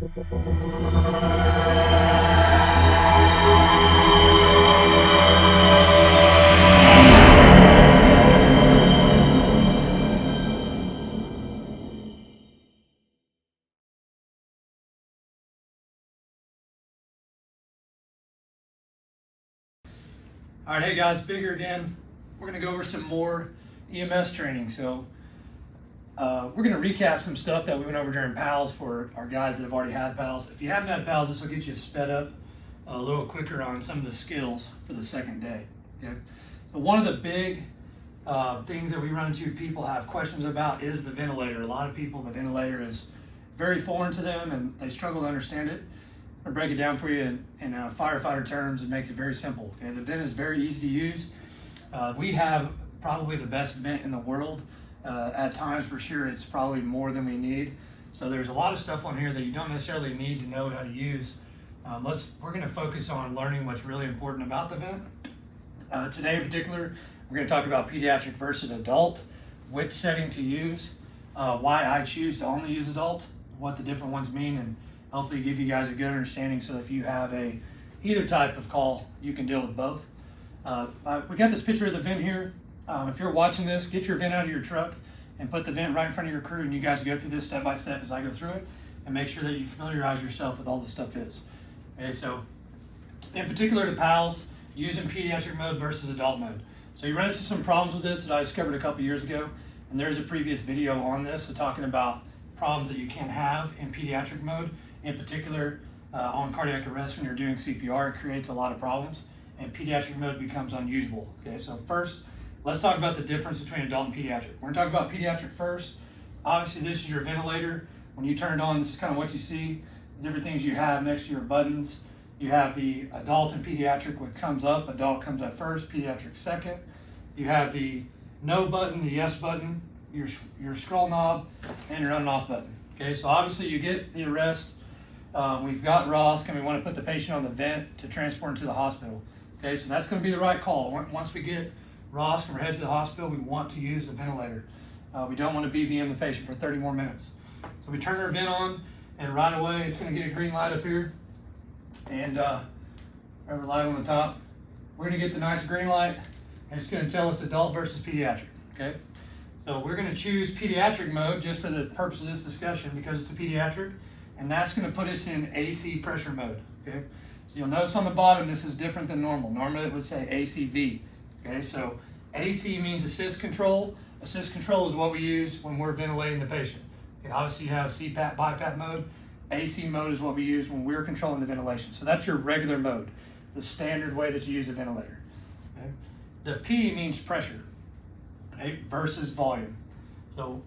All right, hey guys, Bigger again. We're going to go over some more EMS training. So we're going to recap some stuff that we went over during PALS for our guys that have already had PALS. If you haven't had PALS, this will get you sped up a little quicker on some of the skills for the second day. Okay. So one of the big things that we run into people have questions about is the ventilator. A lot of people, the ventilator is very foreign to them and they struggle to understand it. I'll break it down for you in firefighter terms and make it very simple. Okay, the vent is very easy to use. We have probably the best vent in the world. At times, for sure, it's probably more than we need. So there's a lot of stuff on here that you don't necessarily need to know how to use. We're going to focus on learning what's really important about the vent. Today in particular, we're going to talk about pediatric versus adult, which setting to use, why I choose to only use adult, what the different ones mean, and hopefully give you guys a good understanding so if you have either type of call, you can deal with both. We got this picture of the vent here. If you're watching this, get your vent out of your truck and put the vent right in front of your crew, and you guys go through this step by step as I go through it, and make sure that you familiarize yourself with all the stuff is. Okay, so in particular to PALS, using pediatric mode versus adult mode. So you run into some problems with this that I discovered a couple years ago, and there's a previous video on this, so talking about problems that you can have in pediatric mode. In particular, on cardiac arrest when you're doing CPR, it creates a lot of problems, and pediatric mode becomes unusable. Okay, so first, let's talk about the difference between adult and pediatric. We're gonna talk about pediatric first. Obviously, this is your ventilator. When you turn it on, this is kind of what you see, the different things you have next to your buttons. You have the adult and pediatric, what comes up. Adult comes up first, pediatric second. You have the no button, the yes button, your scroll knob, and your on and off button. Okay, so obviously you get the arrest. We've got ROSC, and we want to put the patient on the vent to transport him to the hospital. Okay, so that's going to be the right call. Once we get ROSC and we're headed to the hospital, we want to use the ventilator. We don't want to BVM the patient for 30 more minutes. So we turn our vent on, and right away it's going to get a green light up here, and whatever light on the top. We're going to get the nice green light, and it's going to tell us adult versus pediatric. Okay, so we're going to choose pediatric mode just for the purpose of this discussion because it's a pediatric. And that's going to put us in AC pressure mode. Okay, so you'll notice on the bottom this is different than normal. Normally it would say ACV. Okay, so AC means assist control. Assist control is what we use when we're ventilating the patient. Okay, obviously you have CPAP, BiPAP mode. AC mode is what we use when we're controlling the ventilation. So that's your regular mode, the standard way that you use a ventilator. Okay, the P means pressure, okay, versus volume. So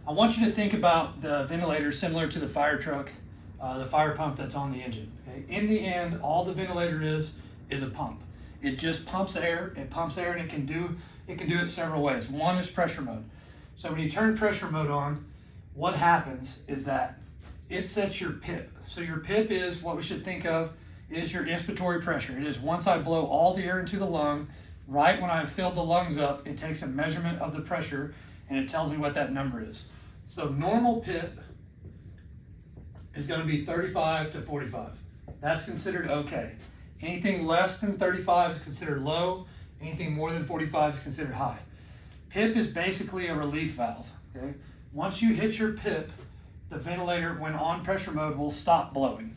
I want you to think about the ventilator similar to the fire truck, the fire pump that's on the engine. Okay? In the end, all the ventilator is a pump. It just pumps air. It pumps air, and it can do it several ways. One is pressure mode. So when you turn pressure mode on, what happens is that it sets your PIP. So your PIP is what we should think of is your inspiratory pressure. It is once I blow all the air into the lung, right when I've filled the lungs up, it takes a measurement of the pressure, and it tells me what that number is. So normal PIP is going to be 35 to 45. That's considered okay. Anything less than 35 is considered low. Anything more than 45 is considered high. PIP is basically a relief valve. Okay? Once you hit your PIP, the ventilator, when on pressure mode, will stop blowing.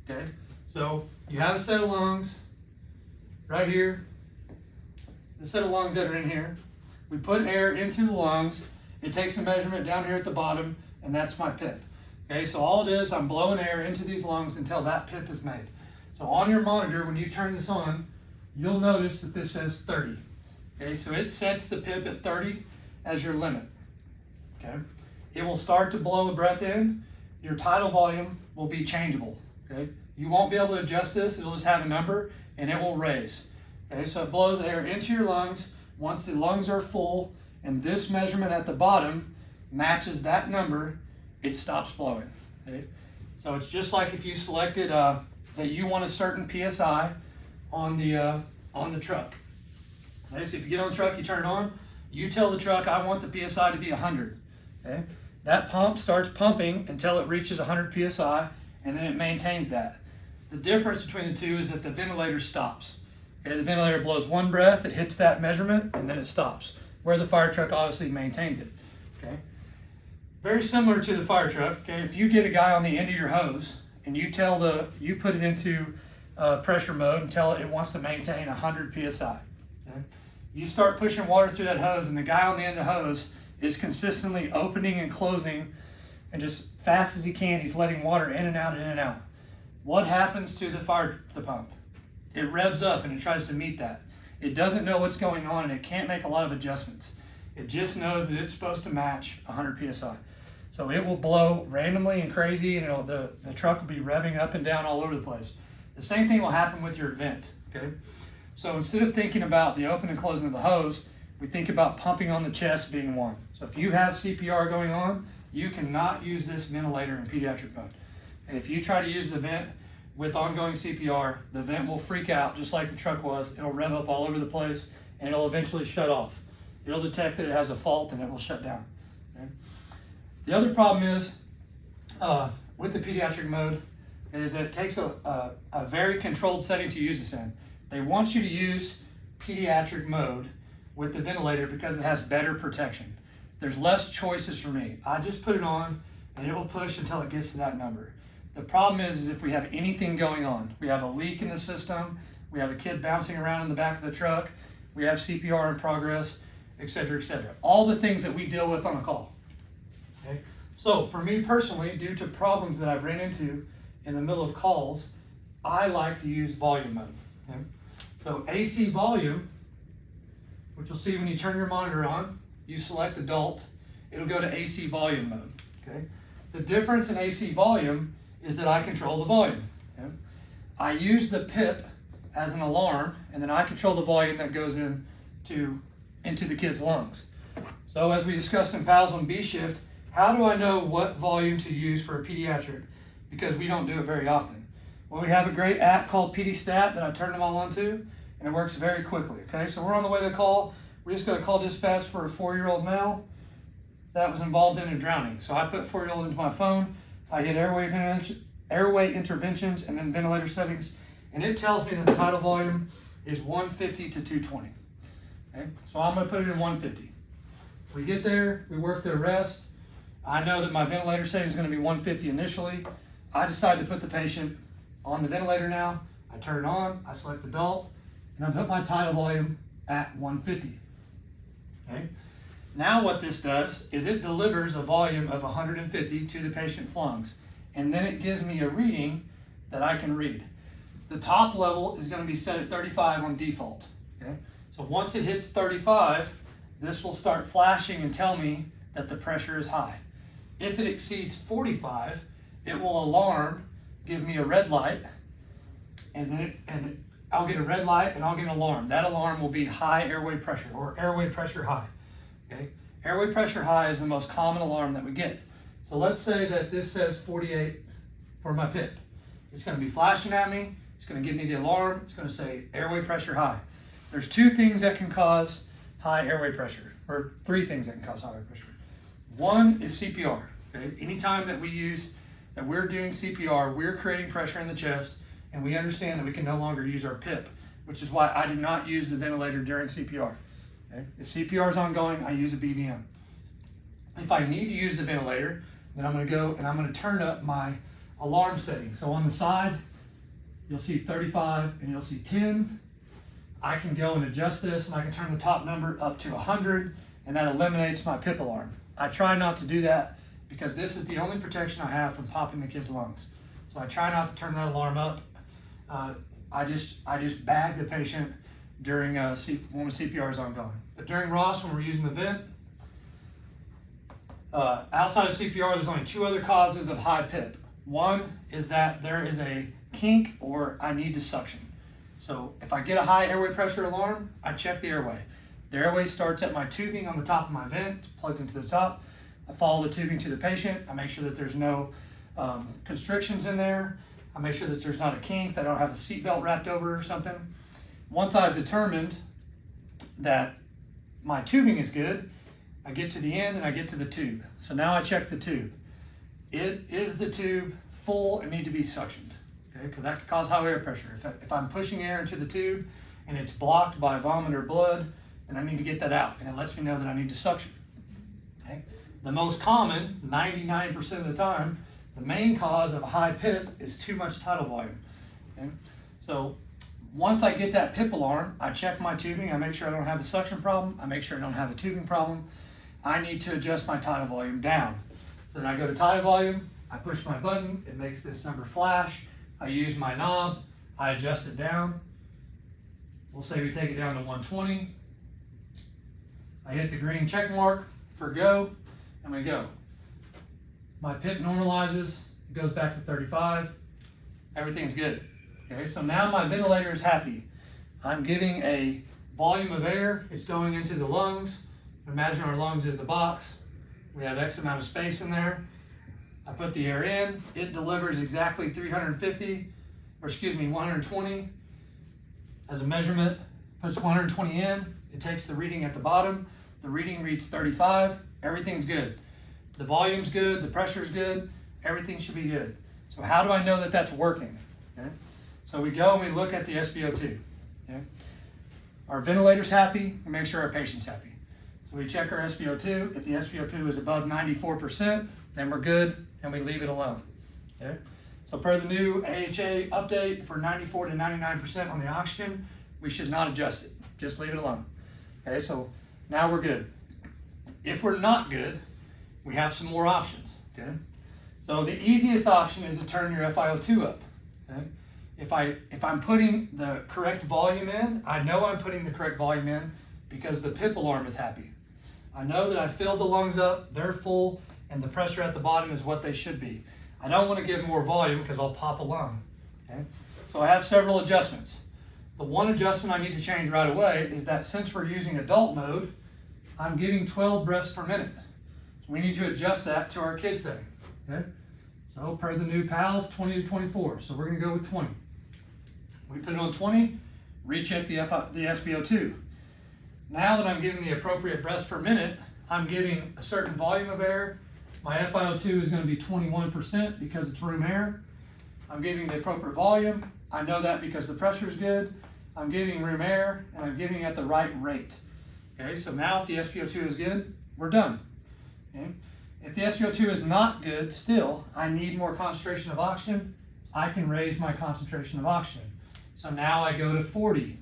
Okay? So you have a set of lungs right here. The set of lungs that are in here. We put air into the lungs. It takes a measurement down here at the bottom, and that's my PIP. Okay, so all it is, I'm blowing air into these lungs until that PIP is made. So on your monitor, when you turn this on, you'll notice that this says 30. Okay, so it sets the PIP at 30 as your limit. Okay, it will start to blow a breath in. Your tidal volume will be changeable. Okay, you won't be able to adjust this. It'll just have a number, and it will raise. Okay, so it blows air into your lungs. Once the lungs are full, and this measurement at the bottom matches that number, it stops blowing. Okay? So it's just like if you selected that you want a certain PSI on the truck. Okay? So if you get on the truck, you turn it on, you tell the truck, I want the PSI to be 100. Okay? That pump starts pumping until it reaches 100 PSI, and then it maintains that. The difference between the two is that the ventilator stops. Okay, the ventilator blows one breath, it hits that measurement, and then it stops, where the fire truck obviously maintains it. Okay, very similar to the fire truck. Okay, if you get a guy on the end of your hose and you put it into pressure mode and tell it wants to maintain 100 psi. Okay? You start pushing water through that hose, and the guy on the end of the hose is consistently opening and closing, and just fast as he can, he's letting water in and out and in and out. What happens to the pump? It revs up and it tries to meet that. It doesn't know what's going on, and it can't make a lot of adjustments. It just knows that it's supposed to match 100 psi. So it will blow randomly and crazy, and the truck will be revving up and down all over the place. The same thing will happen with your vent, okay? So instead of thinking about the open and closing of the hose, we think about pumping on the chest being one. So if you have CPR going on, you cannot use this ventilator in pediatric mode. And if you try to use the vent with ongoing CPR, the vent will freak out just like the truck was. It'll rev up all over the place, and it'll eventually shut off. It'll detect that it has a fault, and it will shut down. Okay? The other problem is with the pediatric mode is that it takes a very controlled setting to use this in. They want you to use pediatric mode with the ventilator because it has better protection. There's less choices for me. I just put it on and it will push until it gets to that number. The problem is if we have anything going on, we have a leak in the system, we have a kid bouncing around in the back of the truck, we have CPR in progress, etc., etc. All the things that we deal with on a call. Okay? So for me personally, due to problems that I've ran into in the middle of calls, I like to use volume mode. Okay? So AC volume, which you'll see when you turn your monitor on, you select adult, it'll go to AC volume mode. Okay? The difference in AC volume is that I control the volume. Okay? I use the PIP as an alarm, and then I control the volume that goes into the kid's lungs. So as we discussed in PALS on B shift, how do I know what volume to use for a pediatric? Because we don't do it very often. Well, we have a great app called PDStat that I turned them all onto, and it works very quickly. Okay, so we're on the way to call. We're just going to call dispatch for a 4-year-old male that was involved in a drowning. So I put 4-year-old into my phone. I hit airway interventions and then ventilator settings, and it tells me that the tidal volume is 150 to 220. Okay, so I'm going to put it in 150. We get there, we work the arrest. I know that my ventilator setting is going to be 150 initially. I decide to put the patient on the ventilator now. I turn it on, I select adult, and I put my tidal volume at 150. Okay. Now what this does is it delivers a volume of 150 to the patient's lungs, and then it gives me a reading that I can read. The top level is going to be set at 35 on default. Okay. So once it hits 35, this will start flashing and tell me that the pressure is high. If it exceeds 45, it will alarm, give me a red light, and I'll get a red light and I'll get an alarm. That alarm will be high airway pressure or airway pressure high. Okay? Airway pressure high is the most common alarm that we get. So let's say that this says 48 for my PIP. It's going to be flashing at me. It's going to give me the alarm. It's going to say airway pressure high. There's 2 things that can cause high airway pressure, or 3 things that can cause high airway pressure. One is CPR. Okay? Anytime that we're doing CPR, we're creating pressure in the chest, and we understand that we can no longer use our PIP, which is why I do not use the ventilator during CPR. Okay? If CPR is ongoing, I use a BVM. If I need to use the ventilator, then I'm going to go and I'm going to turn up my alarm setting. So on the side, you'll see 35 and you'll see 10. I can go and adjust this, and I can turn the top number up to 100, and that eliminates my PIP alarm. I try not to do that because this is the only protection I have from popping the kid's lungs. So I try not to turn that alarm up. I just bag the patient during when CPR is ongoing. But during ROS, when we're using the vent, outside of CPR, there's only 2 other causes of high PIP. One is that there is a kink or I need to suction. So if I get a high airway pressure alarm, I check the airway. The airway starts at my tubing on the top of my vent, it's plugged into the top. I follow the tubing to the patient. I make sure that there's no constrictions in there. I make sure that there's not a kink, that I don't have a seatbelt wrapped over or something. Once I've determined that my tubing is good, I get to the end and I get to the tube. So now I check the tube. Is the tube full and need to be suctioned, okay? Because that could cause high air pressure. If I'm pushing air into the tube and it's blocked by vomit or blood, then I need to get that out, and it lets me know that I need to suction, okay? The most common, 99% of the time, the main cause of a high PIP is too much tidal volume, okay? So once I get that PIP alarm, I check my tubing, I make sure I don't have a suction problem, I make sure I don't have a tubing problem. I need to adjust my tidal volume down. So then I go to tidal volume, I push my button, it makes this number flash, I use my knob, I adjust it down. We'll say we take it down to 120. I hit the green check mark for go, and we go. My PIP normalizes, it goes back to 35, everything's good. Okay, so now my ventilator is happy. I'm giving a volume of air, it's going into the lungs. Imagine our lungs is a box. We have X amount of space in there. I put the air in, it delivers exactly 120 as a measurement, puts 120 in, it takes the reading at the bottom, the reading reads 35, everything's good. The volume's good, the pressure's good, everything should be good. So how do I know that that's working? Okay? So we go and we look at the SpO2. Okay? Our ventilator's happy, we make sure our patient's happy. So we check our SpO2. If the SpO2 is above 94%, then we're good and we leave it alone. Okay? So per the new AHA update, for 94 to 99% on the oxygen, we should not adjust it. Just leave it alone. Okay, so now we're good. If we're not good, we have some more options. Okay? So the easiest option is to turn your FiO2 up. Okay? If I'm putting the correct volume in, I know I'm putting the correct volume in because the PIP alarm is happy. I know that I filled the lungs up, they're full, and the pressure at the bottom is what they should be. I don't want to give more volume because I'll pop a lung. Okay? So I have several adjustments. The one adjustment I need to change right away is that since we're using adult mode, I'm giving 12 breaths per minute. So we need to adjust that to our kids setting. Okay? So per the new PALS, 20 to 24. So we're going to go with 20. We put it on 20, recheck the SpO2. Now that I'm giving the appropriate breaths per minute, I'm giving a certain volume of air. My FiO2 is going to be 21% because it's room air. I'm giving the appropriate volume. I know that because the pressure is good. I'm giving room air, and I'm giving at the right rate. Okay, so now if the SpO2 is good, we're done. Okay? If the SpO2 is not good still, I need more concentration of oxygen, I can raise my concentration of oxygen. So now I go to 40.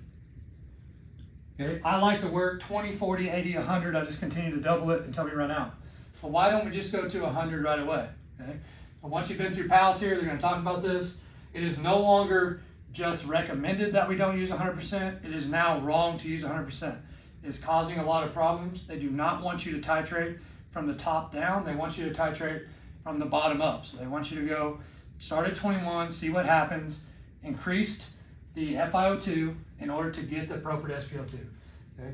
Okay, I like to work 20, 40, 80, 100. I just continue to double it until we run out. So why don't we just go to 100 right away? Okay? So once you've been through PALS here, they're going to talk about this. It is no longer just recommended that we don't use 100%. It is now wrong to use 100%. It's causing a lot of problems. They do not want you to titrate from the top down. They want you to titrate from the bottom up. So they want you to go start at 21, see what happens, increase the FiO2 in order to get the appropriate SpO2. Okay?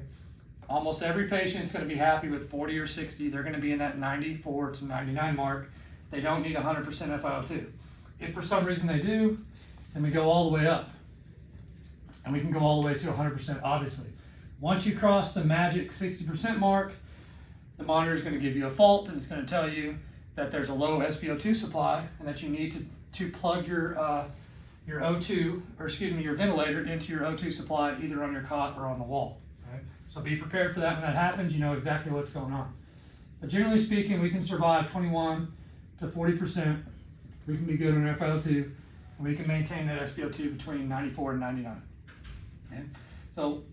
Almost every patient is going to be happy with 40 or 60. They're going to be in that 94 to 99 mark. They don't need 100% FiO2. If for some reason they do, then we go all the way up. And we can go all the way to 100%, obviously. Once you cross the magic 60% mark, the monitor is going to give you a fault, and it's going to tell you that there's a low SpO2 supply and that you need to plug your O2, or excuse me, your ventilator into your O2 supply, either on your cot or on the wall. Okay? So be prepared for that when that happens. You know exactly what's going on. But generally speaking, we can survive 21 to 40%. We can be good on our FiO2, and we can maintain that SpO2 between 94 and 99. Okay? So,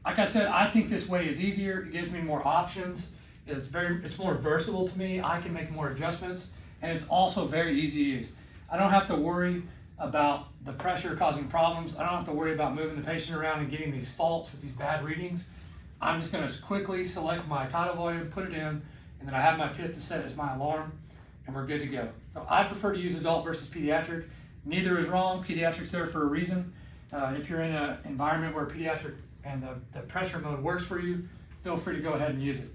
like I said, I think this way is easier. It gives me more options. It's more versatile to me. I can make more adjustments, and it's also very easy to use. I don't have to worry about the pressure causing problems. I don't have to worry about moving the patient around and getting these faults with these bad readings. I'm just going to quickly select my tidal volume, put it in, and then I have my PIP to set as my alarm, and we're good to go. So I prefer to use adult versus pediatric. Neither is wrong. Pediatric's there for a reason. If you're in an environment where pediatric and the pressure mode works for you, feel free to go ahead and use it.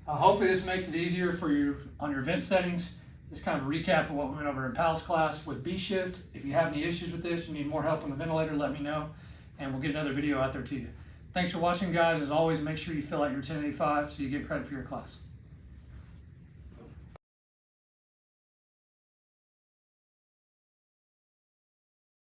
Hopefully this makes it easier for you on your vent settings. Just kind of a recap of what we went over in PALS class with B-shift. If you have any issues with this, you need more help on the ventilator, let me know, and we'll get another video out there to you. Thanks for watching, guys. As always, make sure you fill out your 1085 so you get credit for your class.